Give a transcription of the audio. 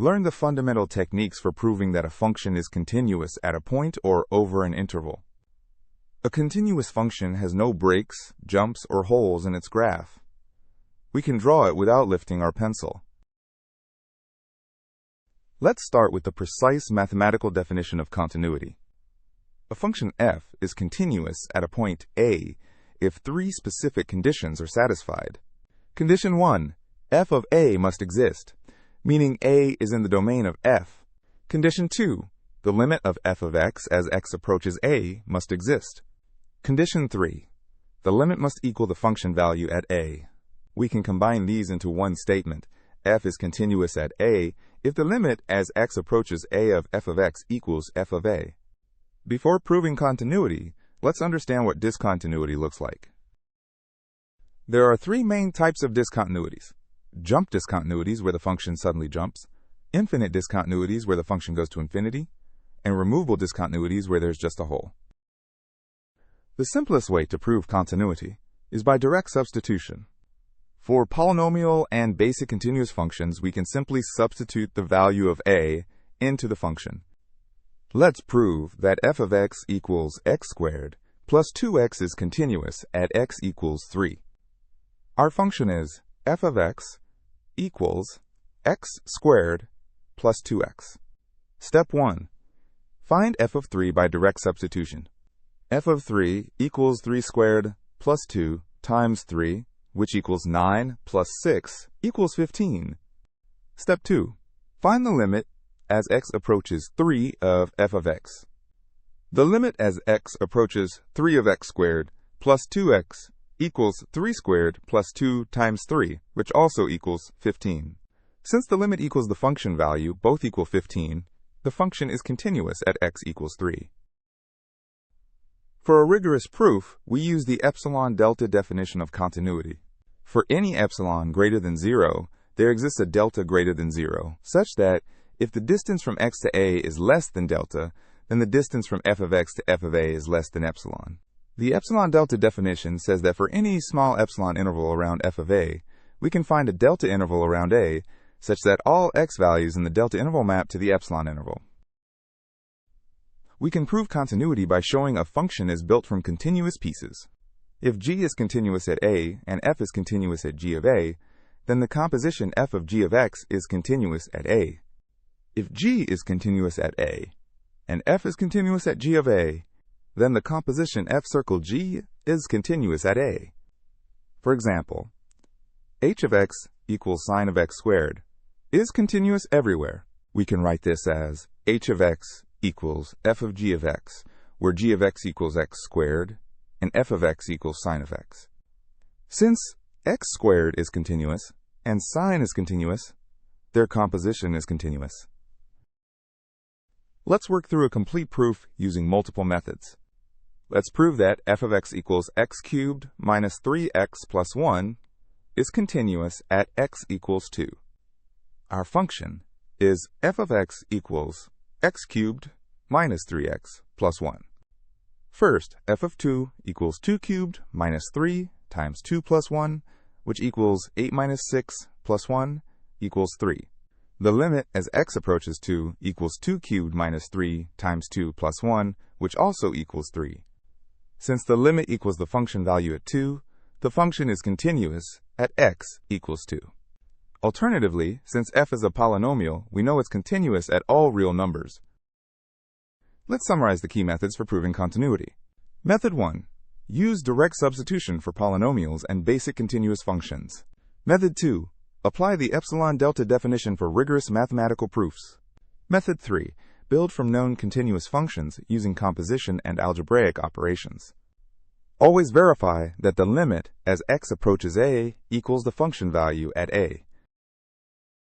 Learn the fundamental techniques for proving that a function is continuous at a point or over an interval. A continuous function has no breaks, jumps, or holes in its graph. We can draw it without lifting our pencil. Let's start with the precise mathematical definition of continuity. A function f is continuous at a point a if three specific conditions are satisfied. Condition 1, f of a must exist, meaning a is in the domain of f. Condition 2, the limit of f of x as x approaches a must exist. Condition 3, the limit must equal the function value at a. We can combine these into one statement. F is continuous at a if the limit as x approaches a of f of x equals f of a. Before proving continuity, let's understand what discontinuity looks like. There are three main types of discontinuities: jump discontinuities, where the function suddenly jumps; infinite discontinuities, where the function goes to infinity; and removable discontinuities, where there's just a hole. The simplest way to prove continuity is by direct substitution. For polynomial and basic continuous functions, we can simply substitute the value of a into the function. Let's prove that f of x equals x squared plus 2x is continuous at x equals 3. Our function is f of x equals x squared plus 2x. Step 1. Find f of 3 by direct substitution. F of 3 equals 3 squared plus 2 times 3, which equals 9 plus 6 equals 15. Step 2. Find the limit as x approaches 3 of f of x. The limit as x approaches 3 of x squared plus 2x equals 3 squared plus 2 times 3, which also equals 15. Since the limit equals the function value, both equal 15, the function is continuous at x equals 3. For a rigorous proof, we use the epsilon delta definition of continuity. For any epsilon greater than 0, there exists a delta greater than 0, such that if the distance from x to a is less than delta, then the distance from f of x to f of a is less than epsilon. The epsilon delta definition says that for any small epsilon interval around f of a, we can find a delta interval around a such that all x values in the delta interval map to the epsilon interval. We can prove continuity by showing a function is built from continuous pieces. If g is continuous at a and f is continuous at g of a, then the composition f of g of x is continuous at a. If g is continuous at a and f is continuous at g of a, then the composition f circle g is continuous at a. For example, h of x equals sine of x squared is continuous everywhere. We can write this as h of x equals f of g of x, where g of x equals x squared and f of x equals sine of x. Since x squared is continuous and sine is continuous, their composition is continuous. Let's work through a complete proof using multiple methods. Let's prove that f of x equals x cubed minus 3x plus 1 is continuous at x equals 2. Our function is f of x equals x cubed minus 3x plus 1. First, f of 2 equals 2 cubed minus 3 times 2 plus 1, which equals 8 minus 6 plus 1 equals 3. The limit as x approaches 2 equals 2 cubed minus 3 times 2 plus 1, which also equals 3. Since the limit equals the function value at 2, the function is continuous at x equals 2. Alternatively, since f is a polynomial, we know it's continuous at all real numbers. Let's summarize the key methods for proving continuity. Method 1. Use direct substitution for polynomials and basic continuous functions. Method 2. Apply the epsilon delta definition for rigorous mathematical proofs. Method 3. Build from known continuous functions using composition and algebraic operations. Always verify that the limit as x approaches a equals the function value at a.